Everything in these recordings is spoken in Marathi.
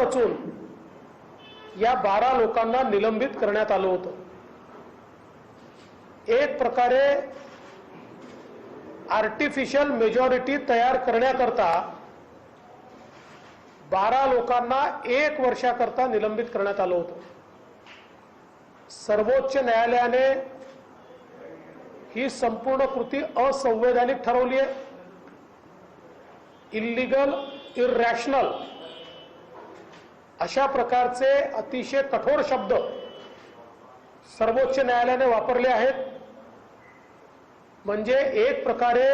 वाचून या 12 लोकांना निलंबित करण्यात आलं होतं। एक प्रकारे आर्टिफिशियल मेजॉरिटी तयार करण्याकरता 12 लोकांना 1 वर्षाकरता निलंबित करण्यात आलं होतं। सर्वोच्च न्यायालयाने ही संपूर्ण कृती असंवैधानिक ठरवली आहे, इल्लीगल, इररॅशनल अशा प्रकारचे अतिशय कठोर शब्द सर्वोच्च न्यायालयाने वापरले आहेत। म्हणजे एक प्रकारे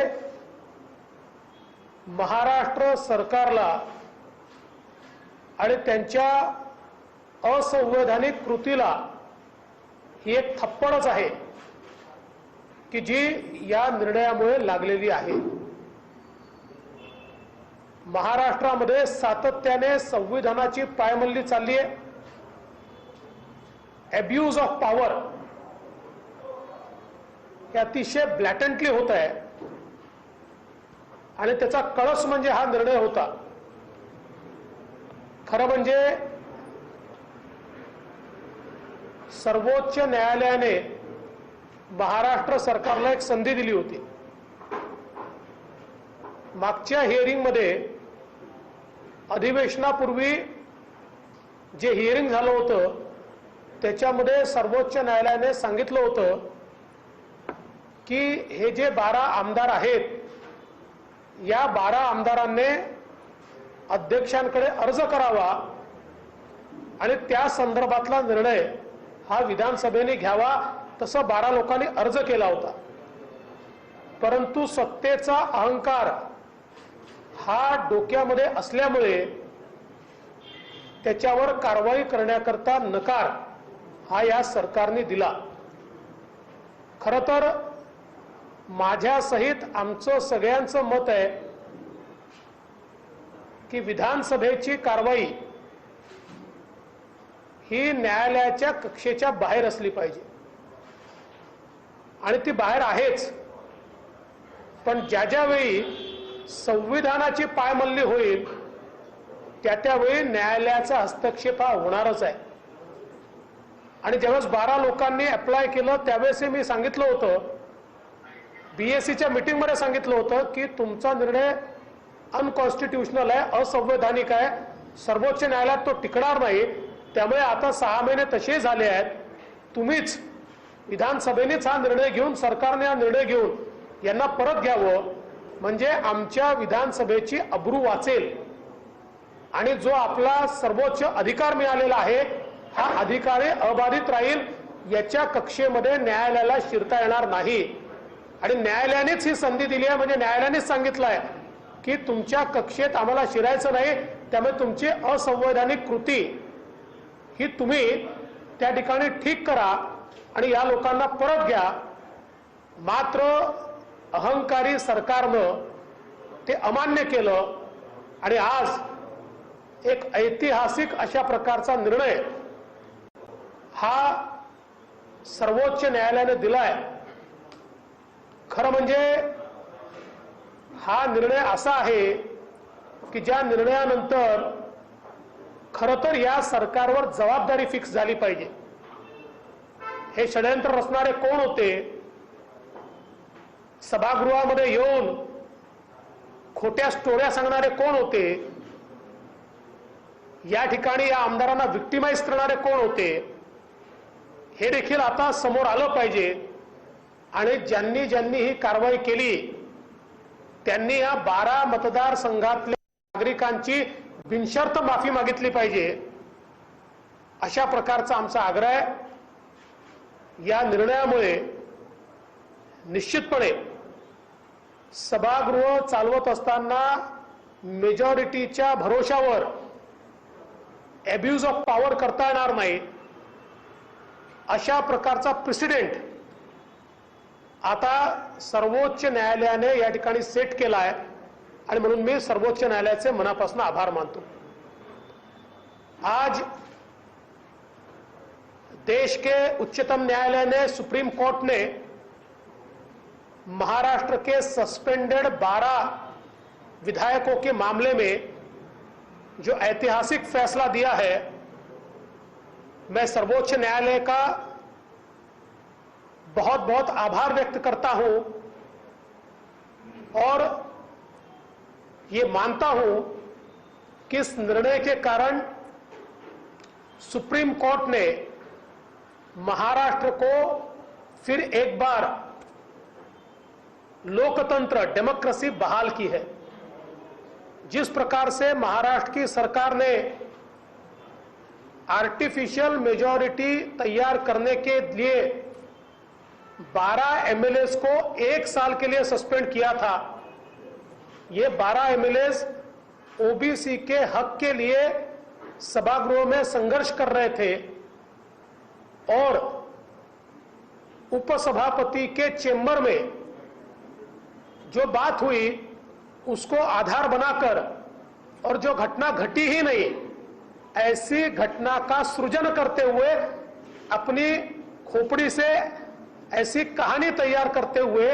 महाराष्ट्र सरकारला आणि त्यांच्या असंवैधानिक कृतीला ही एक थप्पडच आहे की जी या निर्णयामुळे लागलेली आहे। महाराष्ट्रामध्ये सातत्याने संविधानाची पायमल्ली चालली आहे, अब्यूज ऑफ पॉवर हे अतिशय ब्लॅटंटली होत आहे आणि त्याचा कळस म्हणजे हा निर्णय होता। खरं म्हणजे सर्वोच्च न्यायालयाने महाराष्ट्र सरकारला एक संधी दिली होती। मागच्या हिअरिंगमध्ये अधिवेशनापूर्वी जे हिअरिंग झालं होतं त्याच्यामध्ये सर्वोच्च न्यायालयाने सांगितलं होतं की हे जे 12 आमदार आहेत या 12 आमदारांनी अध्यक्षांकडे अर्ज करावा आणि त्या संदर्भातला निर्णय हा विधानसभेने घ्यावा, तसं 12 लोकांनी अर्ज केला होता। परंतु सत्तेचा अहंकार हा डोक्यामध्ये असल्यामुळे त्याच्यावर कारवाई करण्याकरता नकार हा या सरकारने दिला। खरं तर माझ्यासहित आमचं सगळ्यांचं मत आहे की विधानसभेची कारवाई ही न्यायालयाच्या कक्षेच्या बाहेर असली पाहिजे आणि ती बाहेर आहेच। पण ज्या वेळी संविधानाची पायमल्ली होईल त्यावेळी न्यायालयाचा हस्तक्षेप हा होणारच आहे। आणि ज्यावेळेस 12 लोकांनी अप्लाय केलं त्यावेळेस मी सांगितलं होतं, बीएससीच्या मीटिंगमध्ये सांगितलं होतं की तुमचा निर्णय अनकॉन्स्टिट्यूशनल आहे, असंवैधानिक आहे, सर्वोच्च न्यायालयात तो टिकणार नाही। त्यामुळे आता 6 महिने तसे झाले आहेत, तुम्हीच विधानसभेनेच हा निर्णय घेऊन, सरकारने हा निर्णय घेऊन यांना परत घ्यावं, म्हणजे आमच्या विधानसभेची अब्रू वाचेल आणि जो आपला सर्वोच्च अधिकार मिळालेला आहे हा अधिकारी अबाधित राहील, याच्या कक्षेमध्ये न्यायालयाला शिरता येणार नाही। आणि न्यायालयानेच ही संधी दिली आहे, म्हणजे न्यायालयानेच सांगितलं आहे की तुमच्या कक्षेत आम्हाला शिरायचं नाही, त्यामुळे तुमची असंवैधानिक कृती ही तुम्ही त्या ठिकाणी ठीक करा आणि या लोकांना परत घ्या। मात्र अहंकारी सरकारनं ते अमान्य केलं आणि आज एक ऐतिहासिक अशा प्रकारचा निर्णय हा सर्वोच्च न्यायालयाने दिलाय। खरं म्हणजे हा निर्णय असा आहे की ज्या निर्णयानंतर खरं तर या सरकारवर जबाबदारी फिक्स झाली पाहिजे। हे षडयंत्र रचणारे कोण होते, सभागृहामध्ये येऊन खोट्या स्टोऱ्या सांगणारे कोण होते, या ठिकाणी या आमदारांना विक्टिमाइज करणारे कोण होते, हे देखील आता समोर आलं पाहिजे। आणि ज्यांनी ज्यांनी ही कारवाई केली त्यांनी या 12 मतदारसंघातल्या नागरिकांची बिनशर्त माफी मागितली पाहिजे, अशा प्रकारचा आमचा आग्रह आहे। या निर्णयामुळे निश्चितपणे सभागृह चालवत असताना मेजॉरिटीच्या भरोशावर अब्यूज ऑफ पॉवर करता येणार नाही, अशा प्रकारचा प्रेसिडेंट आता सर्वोच्च न्यायालयाने या ठिकाणी सेट केला आहे आणि म्हणून मी सर्वोच्च न्यायालयाचे मनापासून आभार मानतो। आज देश के उच्चतम न्यायालय ने, सुप्रीम कोर्ट ने महाराष्ट्र के सस्पेंडेड 12 विधायकों के मामले में जो ऐतिहासिक फैसला दिया है, मैं सर्वोच्च न्यायालय का बहुत बहुत आभार व्यक्त करता हूं और ये मानता हूं कि इस निर्णय के कारण सुप्रीम कोर्ट ने महाराष्ट्र को फिर एक बार लोकतंत्र, डेमोक्रेसी बहाल की है। जिस प्रकार से महाराष्ट्र की सरकार ने आर्टिफिशियल मेजॉरिटी तैयार करने के लिए 12 एमएलए को 1 साल के लिए सस्पेंड किया था, ये 12 एमएलए ओबीसी के हक के लिए सभागृह में संघर्ष कर रहे थे और उपसभापति के चेंबर में जो बात हुई उसको आधार बनाकर और जो घटना घटी ही नहीं, ऐसी घटना का सृजन करते हुए अपनी खोपड़ी से ऐसी कहानी तैयार करते हुए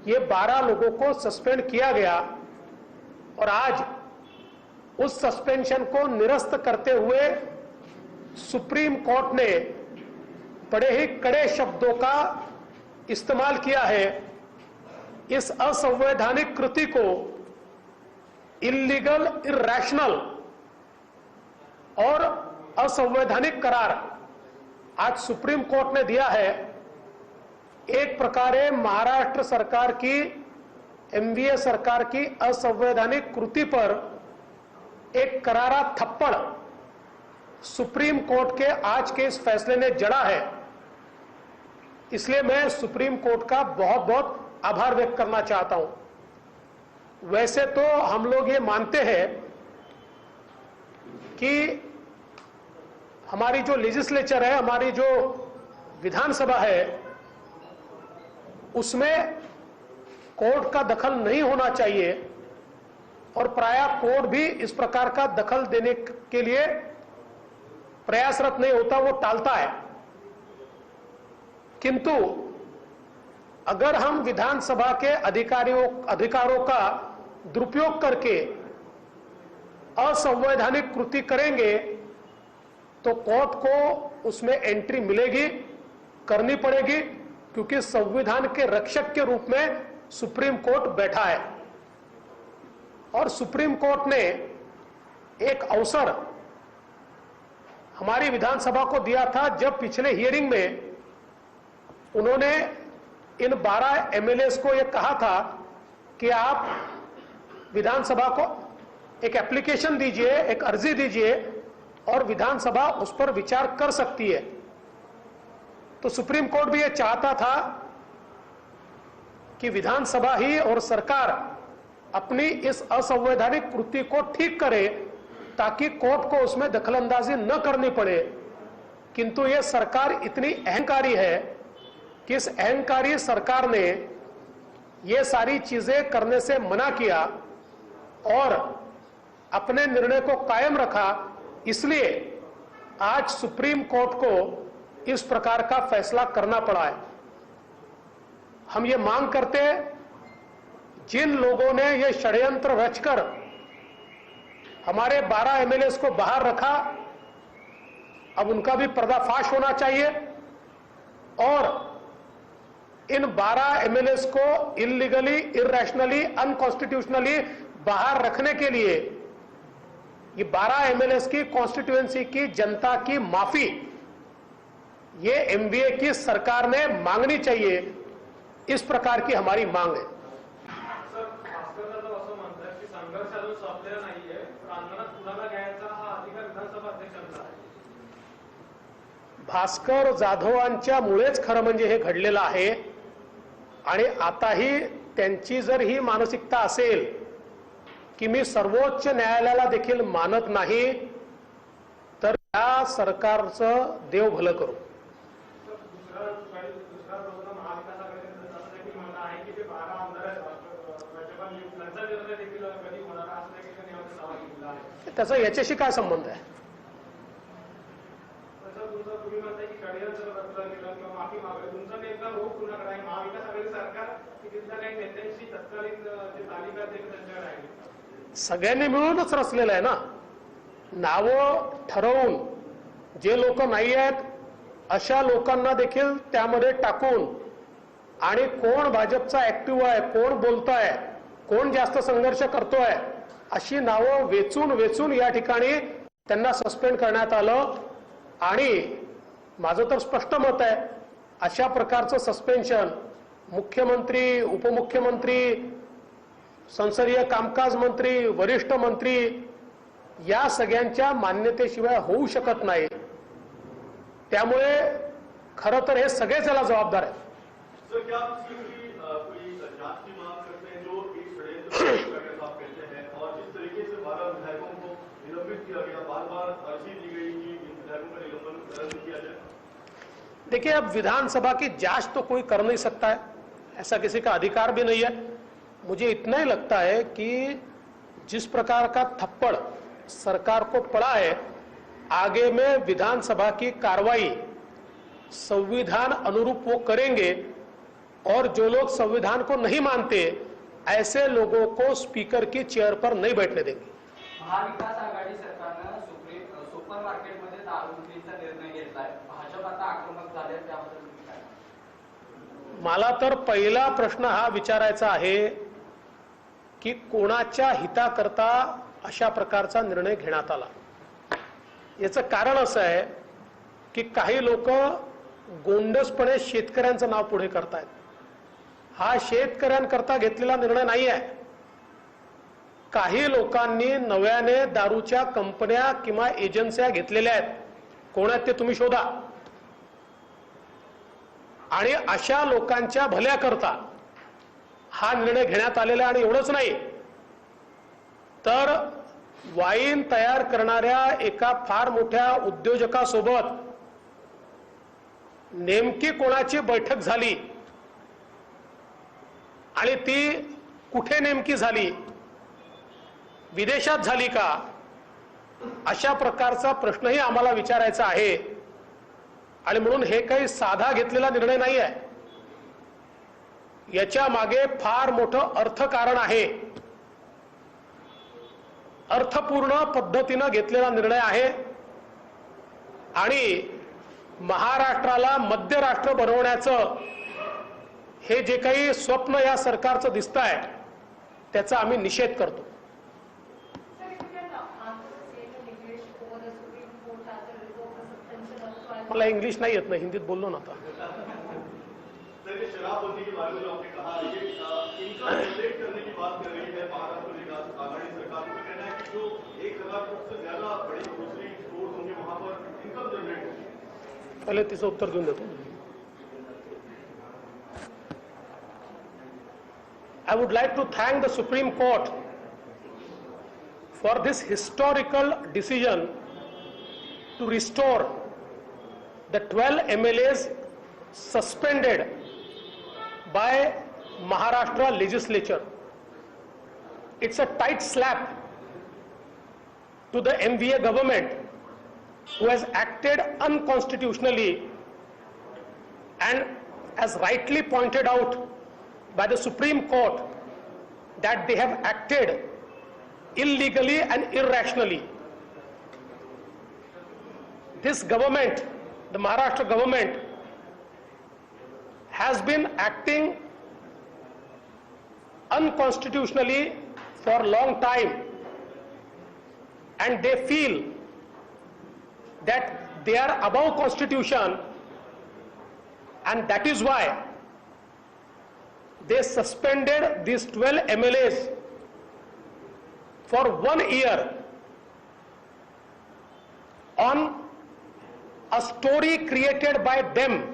ये 12 लोगों को सस्पेंड किया गया और आज उस सस्पेंशन को निरस्त करते हुए सुप्रीम कोर्ट ने बड़े ही कड़े शब्दों का इस्तेमाल किया है। इस असंवैधानिक कृति को इल्लीगल, इर्रेशनल और असंवैधानिक करार आज सुप्रीम कोर्ट ने दिया है। एक प्रकारे महाराष्ट्र सरकार की, एमवीए सरकार की असंवैधानिक कृति पर एक करारा थप्पड़ सुप्रीम कोर्ट के आज के इस फैसले ने जड़ा है। इसलिए मैं सुप्रीम कोर्ट का बहुत बहुत आभार व्यक्त करना चाहता हूं। वैसे तो हम लोग ये मानते हैं कि हमारी जो लेजिस्लेचर है, हमारी जो विधानसभा है, उसमें कोर्ट का दखल नहीं होना चाहिए और प्रायः कोर्ट भी इस प्रकार का दखल देने के लिए प्रयासरत नहीं होता, वो टालता है। किंतु अगर हम विधानसभा के अधिकारों का दुरुपयोग करके असंवैधानिक कृति करेंगे तो कोर्ट को उसमें एंट्री मिलेगी, करनी पड़ेगी, क्योंकि संविधान के रक्षक के रूप में सुप्रीम कोर्ट बैठा है। और सुप्रीम कोर्ट ने एक अवसर हमारी विधानसभा को दिया था जब पिछले हियरिंग में उन्होंने इन 12 एमएलए को यह कहा था कि आप विधानसभा को एक एप्लीकेशन दीजिए, एक अर्जी दीजिए और विधानसभा उस पर विचार कर सकती है। तो सुप्रीम कोर्ट भी यह चाहता था कि विधानसभा ही और सरकार अपनी इस असंवैधानिक कृति को ठीक करे ताकि कोर्ट को उसमें दखलंदाजी न करनी पड़े। किंतु यह सरकार इतनी अहंकारी है कि इस अहंकारी सरकार ने यह सारी चीजें करने से मना किया और अपने निर्णय को कायम रखा। इसलिए आज सुप्रीम कोर्ट को इस प्रकार का फैसला करना पड़ा है। हम ये मांग करते हैं, जिन लोगों ने यह षड्यंत्र रचकर हमारे 12 एमएलए को बाहर रखा, अब उनका भी पर्दाफाश होना चाहिए और इन 12 एमएलए को इलीगली, इर्रेशनली, अनकॉन्स्टिट्यूशनली बाहर रखने के लिए ये 12 एमएलए की कॉन्स्टिट्यूएंसी की जनता की माफी ये एमवीए की सरकार ने मांगनी चाहिए। इस प्रकार की हमारी मांग है। भास्कर जाधवांच्यामुळेच खरं म्हणजे हे घडलेलं आहे आणि आताही त्यांची जर ही मानसिकता असेल की मी सर्वोच्च न्यायालयाला देखील मानत नाही तर त्या सरकारचं देव भलं करू। त्याचा याच्याशी काय संबंध आहे? सगळ्यांनी मिळूनच रचलेलं आहे ना. नावं ठरवून जे लोक नाही आहेत अशा लोकांना देखील त्यामध्ये टाकून आणि कोण भाजपचा ऍक्टिव्ह आहे, कोण बोलतोय, कोण जास्त संघर्ष करतोय अशी नावं वेचून वेचून या ठिकाणी त्यांना सस्पेंड करण्यात आलं. आणि माझं तर स्पष्ट मत आहे, अशा प्रकारचं सस्पेन्शन मुख्यमंत्री, उपमुख्यमंत्री, संसदीय कामकाज मंत्री, वरिष्ठ मंत्री या सगळ्यांच्या मान्यतेशिवाय होऊ शकत नाही. त्यामुळे खरं तर हे सगळेच याला जबाबदार आहेत. देखिए, अब विधानसभा की जांच तो कोई कर नहीं सकता है, ऐसा किसी का अधिकार भी नहीं है. मुझे इतना ही लगता है कि जिस प्रकार का थप्पड़ सरकार को पड़ा है, आगे में विधानसभा की कार्रवाई संविधान अनुरूप वो करेंगे और जो लोग संविधान को नहीं मानते ऐसे लोगों को स्पीकर की चेयर पर नहीं बैठने देंगे. महाविकास आघाडी सरकारनं सुपर मार्केटमध्ये दारू विक्रीचा निर्णय घेतलाय. भाजप आता आक्रमक झाले, त्याबद्दल काय? मला तर पहिला प्रश्न हा विचारायचा आहे की कोणाच्या हिताकरता अशा प्रकारचा निर्णय घेण्यात आला. याचं कारण असं आहे की काही लोक गोंडसपणे शेतकऱ्यांचं नाव पुढे करतायत. हा शेतकऱ्यांकरता घेतलेला निर्णय नाही आहे. काही लोकांनी नव्याने दारूच्या कंपन्या किंवा एजन्स्या घेतलेल्या आहेत. कोण आहेत ते तुम्ही शोधा. आणि अशा लोकांच्या भल्याकरता हा निर्णय घेण्यात आलेला. आणि एवढंच नाही तर वाईन तयार करणाऱ्या एका फार मोठ्या उद्योजकासोबत नेमकी कोणाची बैठक झाली आणि ती कुठे नेमकी झाली, विदेशात झाली का, अशा प्रकारचा प्रश्नही आम्हाला विचारायचा आहे. आणि म्हणून हे काही साधा घेतलेला निर्णय नाही आहे. याच्या मागे फार मोठं अर्थकारण आहे. अर्थपूर्ण पद्धतीने घेतलेला निर्णय आहे. आणि महाराष्ट्राला मध्य राष्ट्र बनवण्याचं हे जे काही स्वप्न या सरकारचं दिसतंय त्याचा आम्ही निषेध करतो. मला इंग्लिश नाही येत ना, हिंदीत बोललो ना आता. शराबबंदी के बारे में जो आपने कहा, ये इनका रेगुलेट करने की बात कर रही है महाराष्ट्र विकास आघाड़ी सरकार. का कहना है कि जो 1000 फुट से ज्यादा बड़ी ग्रोसरी स्टोर होंगे वहां पर इनकम जनरेट होगी. पहले तिचं उत्तर देऊन देतो. I would like to thank the Supreme Court for this historical decision to restore the 12 MLAs suspended by Maharashtra legislature. It's a tight slap to the MVA government who has acted unconstitutionally and as rightly pointed out by the Supreme Court that they have acted illegally and irrationally. This government, the Maharashtra government, has been acting unconstitutionally for a long time, and they feel that they are above constitution, and that is why they suspended these 12 MLAs for 1 year on a story created by them